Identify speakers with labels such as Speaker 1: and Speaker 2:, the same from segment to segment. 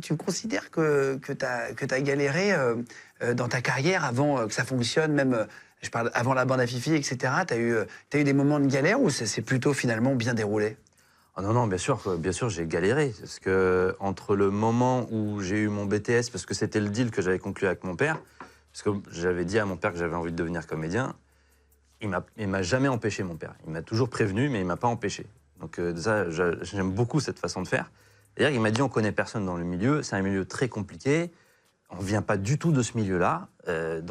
Speaker 1: tu considères que tu as galéré dans ta carrière avant que ça fonctionne, même, je parle avant la bande à Fifi, etc. Tu as eu des moments de galère ou ça s'est plutôt finalement bien déroulé?
Speaker 2: Ah non, non, bien sûr, j'ai galéré. Parce que entre le moment où j'ai eu mon BTS, parce que c'était le deal que j'avais conclu avec mon père, parce que j'avais dit à mon père que j'avais envie de devenir comédien, il m'a jamais empêché, mon père. Il m'a toujours prévenu, mais il m'a pas empêché. Donc ça, j'aime beaucoup cette façon de faire. D'ailleurs, il m'a dit, on connaît personne dans le milieu, c'est un milieu très compliqué, on vient pas du tout de ce milieu-là.
Speaker 1: Ouais,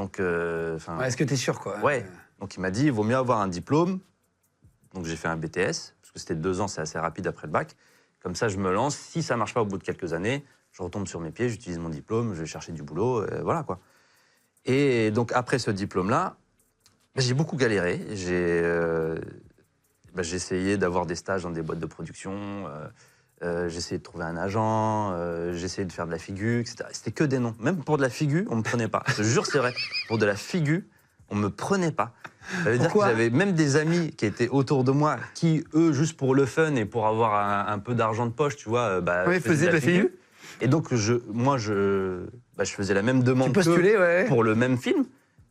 Speaker 1: est-ce que tu es sûr, quoi?
Speaker 2: Ouais. Donc il m'a dit, il vaut mieux avoir un diplôme. Donc j'ai fait un BTS, parce que c'était 2 ans, c'est assez rapide après le bac. Comme ça, je me lance. Si ça marche pas au bout de quelques années, je retombe sur mes pieds, j'utilise mon diplôme, je vais chercher du boulot, voilà quoi. Et donc après ce diplôme-là, j'ai beaucoup galéré. J'ai essayé d'avoir des stages dans des boîtes de production, j'ai essayé de trouver un agent, j'ai essayé de faire de la figure, etc. C'était que des noms. Même pour de la figure, on me prenait pas. Je te jure, c'est vrai. Pour de la figure, on me prenait pas. Ça veut dire que j'avais même des amis qui étaient autour de moi, qui, eux, juste pour le fun et pour avoir un peu d'argent de poche, tu vois,
Speaker 1: faisaient de la figure.
Speaker 2: Et donc, je faisais la même demande pour le même film.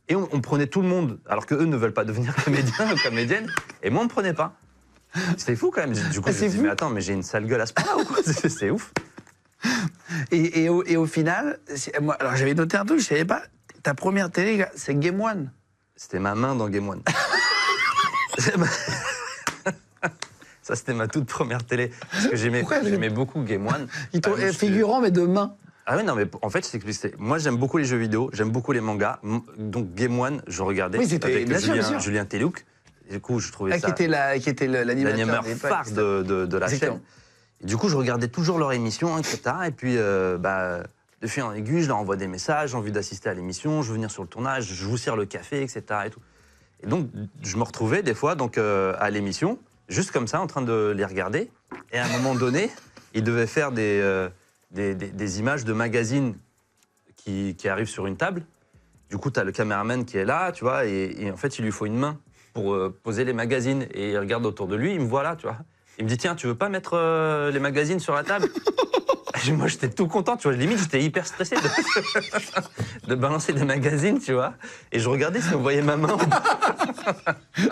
Speaker 2: Et on prenait tout le monde, alors qu'eux ne veulent pas devenir comédiens ou comédiennes. Et moi, on me prenait pas. C'était fou quand même. Du coup, je me dis, mais attends, mais j'ai une sale gueule à ce point-là ou quoi? C'est ouf.
Speaker 1: Et au final, moi, alors j'avais noté un truc, je savais pas. Ta première télé, c'est Game One.
Speaker 2: C'était ma main dans Game One. Ça, c'était ma toute première télé. Parce que j'aimais beaucoup Game One.
Speaker 1: Figurant, mais de main.
Speaker 2: Ah oui, non, mais en fait, moi, j'aime beaucoup les jeux vidéo, j'aime beaucoup les mangas. Donc, Game One, je regardais avec Julien Telouk. Du coup, je trouvais ça...
Speaker 1: Qui était l'animateur
Speaker 2: phare de la chaîne. Et du coup, je regardais toujours leur émission, etc. Et puis, de fil en aiguille, je leur envoie des messages, j'ai envie d'assister à l'émission, je veux venir sur le tournage, je vous sers le café, etc. Et tout. Et donc, je me retrouvais des fois à l'émission, juste comme ça, en train de les regarder. Et à un moment donné, ils devaient faire des images de magazines qui arrivent sur une table. Du coup, tu as le caméraman qui est là, tu vois, et en fait, il lui faut une main pour poser les magazines. Et il regarde autour de lui, il me voit là, tu vois. Il me dit, tiens, tu veux pas mettre les magazines sur la table? Moi, j'étais tout content, tu vois. Limite, j'étais hyper stressé de balancer des magazines, tu vois. Et je regardais si on voyait ma main.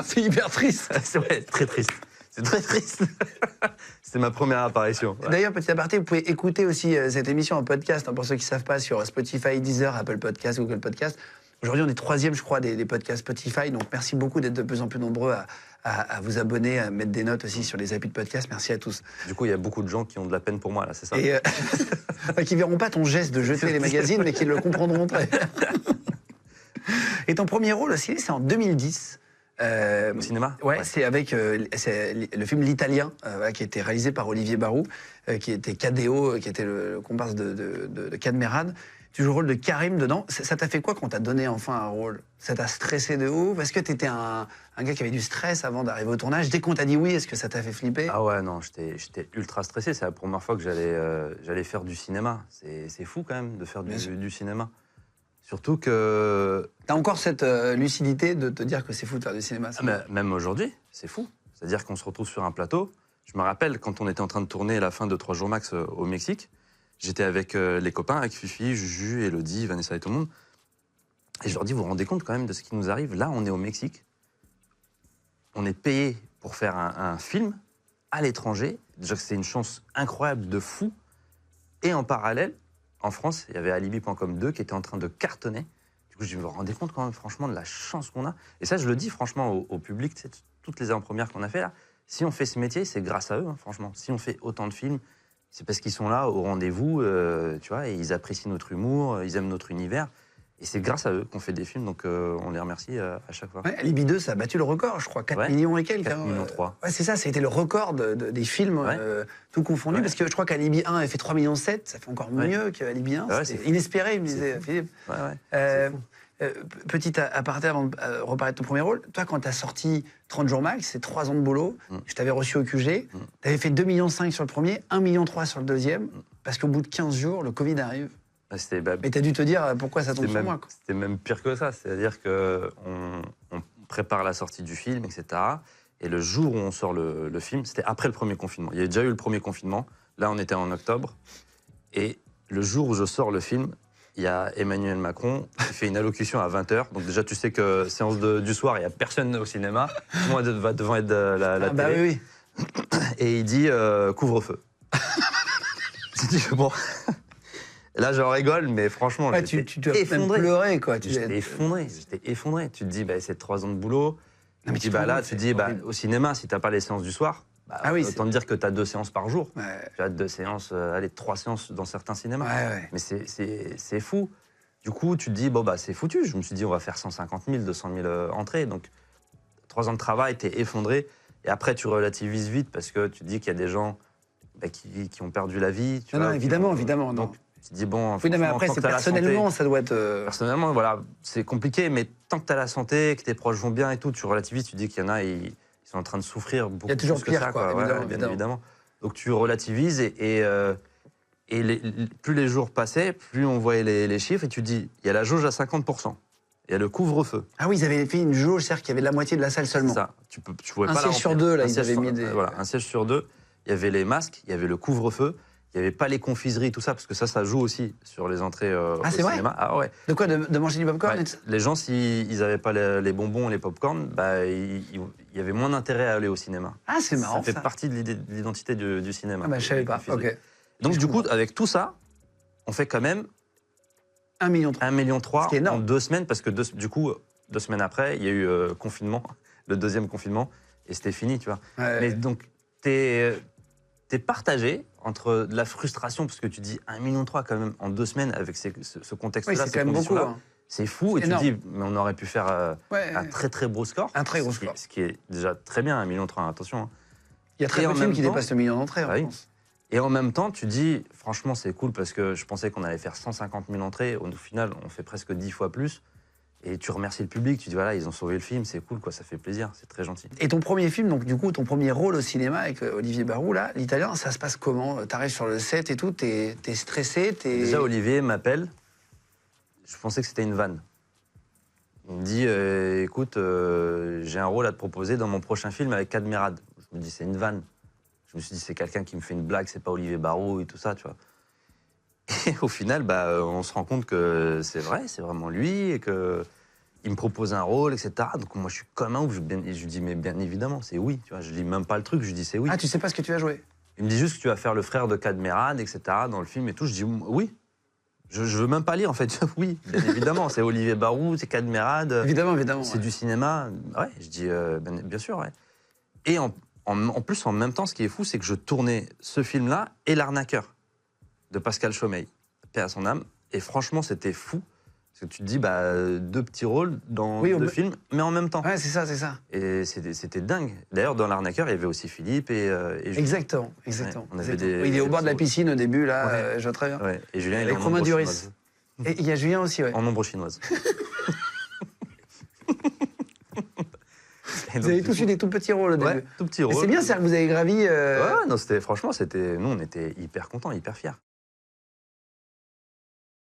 Speaker 1: C'est hyper triste.
Speaker 2: Ouais, très triste. C'est très triste. C'était ma première apparition. Ouais.
Speaker 1: D'ailleurs, petit aparté, vous pouvez écouter aussi cette émission en podcast, pour ceux qui ne savent pas, sur Spotify, Deezer, Apple Podcast, Google Podcast. Aujourd'hui, on est 3e, je crois, des podcasts Spotify. Donc, merci beaucoup d'être de plus en plus nombreux à vous abonner, à mettre des notes aussi sur les applis de podcast. Merci à tous.
Speaker 2: Du coup, il y a beaucoup de gens qui ont de la peine pour moi, là, c'est ça?
Speaker 1: Et qui ne verront pas ton geste de jeter les magazines, mais qui le comprendront très bien. Et ton premier rôle aussi, c'est en 2010.
Speaker 2: Au cinéma?
Speaker 1: Ouais. C'est avec le film L'Italien, qui a été réalisé par Olivier Barou, qui était KDO, qui était le comparse de Cadmerade. Tu joues le rôle de Karim dedans. Ça t'a fait quoi quand t'as donné enfin un rôle? Ça t'a stressé de ouf? Est-ce que t'étais un gars qui avait du stress avant d'arriver au tournage? Dès qu'on t'a dit oui, est-ce que ça t'a fait flipper?
Speaker 2: Ah ouais, non, j'étais ultra stressé. C'est la première fois que j'allais faire du cinéma. C'est fou quand même de faire du cinéma. Surtout que...
Speaker 1: T'as encore cette lucidité de te dire que c'est fou de faire du cinéma?
Speaker 2: Même aujourd'hui, c'est fou. C'est-à-dire qu'on se retrouve sur un plateau. Je me rappelle quand on était en train de tourner la fin de 3 jours max au Mexique. J'étais avec les copains, avec Fifi, Juju, Elodie, Vanessa et tout le monde. Et je leur dis, vous vous rendez compte quand même de ce qui nous arrive? Là, on est au Mexique. On est payé pour faire un film à l'étranger. Déjà que c'est une chance incroyable de fou. Et en parallèle, en France, il y avait Alibi.com 2 qui était en train de cartonner. Du coup, je dis, vous vous rendez compte quand même, franchement, de la chance qu'on a? Et ça, je le dis franchement au public, toutes les avant-premières qu'on a fait là. Si on fait ce métier, c'est grâce à eux, hein, franchement. Si on fait autant de films, c'est parce qu'ils sont là au rendez-vous, tu vois, et ils apprécient notre humour, ils aiment notre univers. Et c'est grâce à eux qu'on fait des films, donc on les remercie à chaque fois.
Speaker 1: Ouais, Alibi 2, ça a battu le record, je crois, 4 millions et quelques.
Speaker 2: 4 millions 3.
Speaker 1: Ouais, c'est ça, c'était le record des films, tout confondu, parce que je crois qu'Alibi 1 avait fait 3,7 millions, ça fait encore mieux qu'Alibi 1. C'était inespéré, il me disait Philippe. Petit aparté avant de reparler de ton premier rôle, toi, quand tu as sorti 30 jours max, c'est 3 ans de boulot, je t'avais reçu au QG, tu avais fait 2,5 millions sur le premier, 1,3 million sur le deuxième, parce qu'au bout de 15 jours, le Covid arrive. Et tu as dû te dire pourquoi ça tombe sur moi.
Speaker 2: C'était même pire que ça, c'est-à-dire qu'on prépare la sortie du film, etc. Et le jour où on sort le film, c'était après le premier confinement. Il y avait déjà eu le premier confinement, là on était en octobre, et Le jour où je sors le film, il y a Emmanuel Macron qui fait une allocution à 20h. Donc déjà, tu sais que séance du soir, il n'y a personne au cinéma. Tout le monde va devant être la
Speaker 1: Bah
Speaker 2: télé.
Speaker 1: oui.
Speaker 2: Et il dit couvre-feu. Tu dis, bon... Là, j'en rigole, mais franchement,
Speaker 1: Ouais,
Speaker 2: j'étais
Speaker 1: tu dois même
Speaker 2: effondré.
Speaker 1: pleurer, quoi.
Speaker 2: J'étais effondré. Tu te dis, bah, c'est 3 ans de boulot.
Speaker 1: Non, mais
Speaker 2: Tu te dis, bah, là, tu te dis, bah,
Speaker 1: horrible.
Speaker 2: au cinéma, si t'as pas les séances du soir, bah,
Speaker 1: Ah oui,
Speaker 2: autant te dire que t'as 2 séances par jour.
Speaker 1: Ouais,
Speaker 2: Tu as 2 séances, allez, 3 séances dans certains cinémas.
Speaker 1: ouais.
Speaker 2: Mais c'est fou. Du coup, tu te dis, bon, bah, c'est foutu. Je me suis dit, on va faire 150 000, 200 000 entrées. Donc, 3 ans de travail, t'es effondré. Et après, tu relativises vite parce que tu te dis qu'il y a des gens bah, qui ont perdu la vie. Tu vois,
Speaker 1: évidemment,
Speaker 2: qui ont-
Speaker 1: évidemment. Non.
Speaker 2: Donc, tu te dis, bon,
Speaker 1: Oui, non, mais
Speaker 2: franchement,
Speaker 1: après,
Speaker 2: tant
Speaker 1: c'est
Speaker 2: que t'as la santé-
Speaker 1: personnellement, ça doit être.
Speaker 2: Personnellement, voilà, c'est compliqué, mais tant que tu as la santé, que tes proches vont bien et tout, tu relativises, tu dis qu'il y en a, ils sont en train de souffrir beaucoup
Speaker 1: toujours
Speaker 2: plus que
Speaker 1: pire,
Speaker 2: ça,
Speaker 1: quoi,
Speaker 2: Ouais,
Speaker 1: évidemment,
Speaker 2: bien
Speaker 1: évidemment.
Speaker 2: évidemment. Donc tu relativises plus les jours passaient, plus on voyait les chiffres et tu te dis, il y a la jauge à 50%, il y a le couvre-feu.
Speaker 1: Ah oui, ils avaient fait une jauge, c'est-à-dire qu'il y avait la moitié de la salle seulement.
Speaker 2: Ça, tu pouvais
Speaker 1: Un
Speaker 2: pas la
Speaker 1: siège sur
Speaker 2: remplir.
Speaker 1: deux, là,
Speaker 2: Un
Speaker 1: ils
Speaker 2: siège
Speaker 1: avaient
Speaker 2: sur-
Speaker 1: mis des-
Speaker 2: Voilà, un siège sur 2. Il y avait les masques, il y avait le couvre-feu, il n'y avait pas les confiseries, tout ça, parce que ça joue aussi sur les entrées au
Speaker 1: c'est vrai
Speaker 2: cinéma. Ah ouais.
Speaker 1: De quoi de manger du popcorn
Speaker 2: Ouais, les gens, s'ils n'avaient pas les bonbons, les pop-corn, bah, il y avait moins d'intérêt à aller au cinéma.
Speaker 1: Ah, c'est marrant.
Speaker 2: Ça fait partie de l'identité du cinéma.
Speaker 1: Ah, bah, je savais
Speaker 2: les
Speaker 1: pas.
Speaker 2: confiseries.
Speaker 1: Ok.
Speaker 2: Donc,
Speaker 1: Je
Speaker 2: du coup,
Speaker 1: comprends.
Speaker 2: avec tout ça, on fait quand même
Speaker 1: 1,3 million.
Speaker 2: 1,3 million
Speaker 1: Ce qui est énorme.
Speaker 2: en 2 semaines, parce que du coup, 2 semaines après, il y a eu confinement, le deuxième confinement, et c'était fini, tu vois.
Speaker 1: Ouais.
Speaker 2: Mais donc, t'es partagé entre de la frustration, parce que tu dis 1,3 million quand même en 2 semaines avec ce
Speaker 1: Oui,
Speaker 2: contexte-là,
Speaker 1: c'est
Speaker 2: ces
Speaker 1: quand même beaucoup.
Speaker 2: conditions-là.
Speaker 1: Hein.
Speaker 2: C'est fou, et
Speaker 1: C'est
Speaker 2: tu te dis,
Speaker 1: énorme.
Speaker 2: mais on aurait pu faire
Speaker 1: Ouais.
Speaker 2: un très très beau score.
Speaker 1: Un très gros
Speaker 2: Ce qui-
Speaker 1: score.
Speaker 2: Ce qui est déjà très bien, 1,3 million, attention. Hein.
Speaker 1: Il y a très
Speaker 2: Et
Speaker 1: peu
Speaker 2: en
Speaker 1: de films
Speaker 2: même
Speaker 1: qui
Speaker 2: temps-
Speaker 1: dépassent le million d'entrées en
Speaker 2: Ah oui.
Speaker 1: France.
Speaker 2: Et en même temps, tu dis, franchement, c'est cool parce que je pensais qu'on allait faire 150 000 entrées. Au final, on fait presque 10 fois plus. Et tu remercies le public, tu dis, voilà, ils ont sauvé le film, c'est cool, quoi, ça fait plaisir, c'est très gentil.
Speaker 1: Et ton premier film, donc du coup, ton premier rôle au cinéma avec Olivier Barou, là, l'italien, ça se passe comment? T'arrives sur le set et tout, t'es stressé,
Speaker 2: Déjà, Olivier m'appelle, je pensais que c'était une vanne. Il me dit, écoute, j'ai un rôle à te proposer dans mon prochain film avec Cadmerade. Je me dis, c'est une vanne. Je me suis dit, c'est quelqu'un qui me fait une blague, c'est pas Olivier Barou et tout ça, tu vois. Et au final, bah, on se rend compte que c'est vrai, c'est vraiment lui, et que il me propose un rôle, etc. Donc moi, je suis comme un ouf. Je lui dis, mais bien évidemment, c'est oui. Tu vois, je lis même pas le truc, je lui dis, c'est oui.
Speaker 1: Ah, tu sais pas ce que tu vas jouer?
Speaker 2: Il me dit juste que tu vas faire le frère de Cadmerade, etc. dans le film et tout. Je dis, oui. Je veux même pas lire, en fait. Oui, bien évidemment, c'est Olivier Barou, c'est Cadmerade.
Speaker 1: Évidemment, évidemment.
Speaker 2: C'est
Speaker 1: Ouais.
Speaker 2: du cinéma. Ouais, je dis, bien sûr, ouais. Et en plus, en même temps, ce qui est fou, c'est que je tournais ce film-là et L'Arnaqueur de Pascal Chaumeil, paix à son âme. Et franchement, c'était fou. Parce que tu te dis, bah, 2 petits rôles dans
Speaker 1: Oui,
Speaker 2: 2 films, mais en même temps.
Speaker 1: Ouais, c'est ça, c'est ça.
Speaker 2: Et c'était dingue. D'ailleurs, dans L'Arnaqueur, il y avait aussi Philippe et Julien.
Speaker 1: Exactement, exactement.
Speaker 2: Ouais, on avait
Speaker 1: exactement.
Speaker 2: des-
Speaker 1: Oui, il est au
Speaker 2: des
Speaker 1: bord de la
Speaker 2: petits
Speaker 1: piscine au début, là,
Speaker 2: Ouais.
Speaker 1: je vois très bien.
Speaker 2: Ouais. Et Julien, il est
Speaker 1: Avec
Speaker 2: en
Speaker 1: Romain
Speaker 2: ombre
Speaker 1: Duris.
Speaker 2: chinoise.
Speaker 1: Et il y a Julien aussi, ouais.
Speaker 2: En ombre chinoise. Et
Speaker 1: Vous
Speaker 2: donc,
Speaker 1: avez
Speaker 2: du
Speaker 1: tous
Speaker 2: coup-
Speaker 1: eu des tout petits rôles au début.
Speaker 2: Ouais, tout petit
Speaker 1: Mais
Speaker 2: rôle.
Speaker 1: c'est bien, c'est-à-dire que vous avez gravi.
Speaker 2: Ouais, non, franchement, nous, on était hyper contents, hyper fiers.